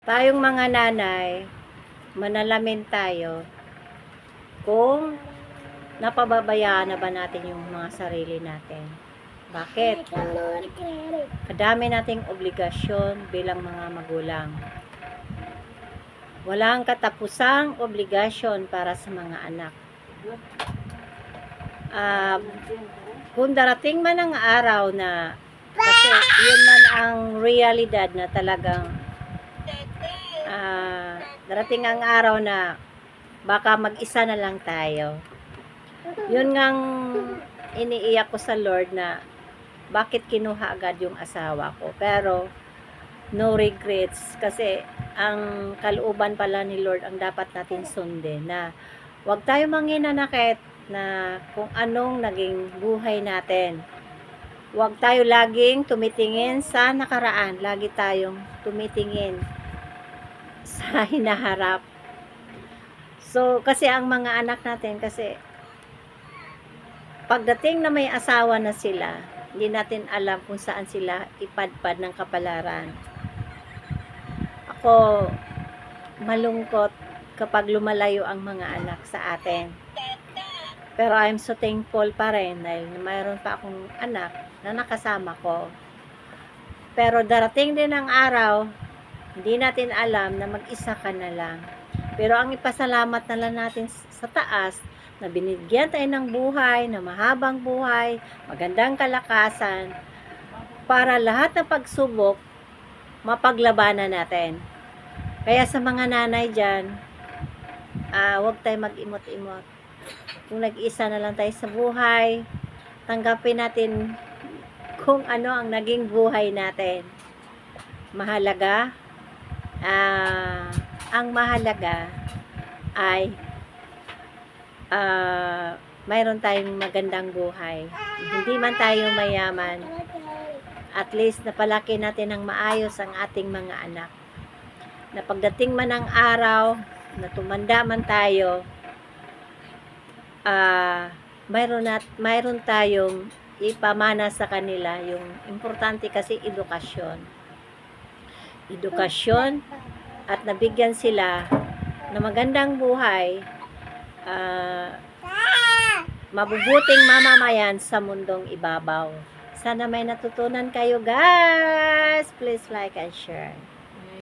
Tayong mga nanay, manalamin tayo kung napababayaan na ba natin yung mga sarili natin. Bakit? Kadami nating obligasyon bilang mga magulang. Walang katapusang obligasyon para sa mga anak. Kung darating man ang araw na, kasi yun man ang realidad na talagang darating ang araw na baka mag-isa na lang tayo. Yun ngang iniiyak ko sa Lord na bakit kinuha agad yung asawa ko. Pero no regrets, kasi ang kalooban pala ni Lord ang dapat natin sundin, na huwag tayo manginanakit na kung anong naging buhay natin. Huwag tayo laging tumitingin sa nakaraan, lagi tayong tumitingin sa hinaharap. So, kasi ang mga anak natin, kasi pagdating na may asawa na sila, hindi natin alam kung saan sila ipadpad ng kapalaran. Ako, malungkot kapag lumalayo ang mga anak sa atin. Pero I'm so thankful pa rin dahil mayroon pa akong anak na nakasama ko. Pero darating din ang araw, hindi natin alam na mag-isa ka na lang. Pero ang ipasalamat na lang natin sa taas, na binigyan tayo ng buhay, na mahabang buhay, magandang kalakasan, para lahat ng pagsubok, mapaglabanan natin. Kaya sa mga nanay dyan, huwag tayo mag-imot-imot. Kung nag-isa na lang tayo sa buhay, tanggapin natin kung ano ang naging buhay natin. Mahalaga, ang mahalaga ay mayroon tayong magandang buhay. Hindi man tayo mayaman, at least napalaki natin ng maayos ang ating mga anak. Na pagdating man ng araw na tumanda man tayo, mayroon tayong ipamana sa kanila. Yung importante kasi edukasyon. Edukasyon, at nabigyan sila ng magandang buhay, mabubuting mamamayan sa mundong ibabaw. Sana may natutunan kayo, guys. Please like and share.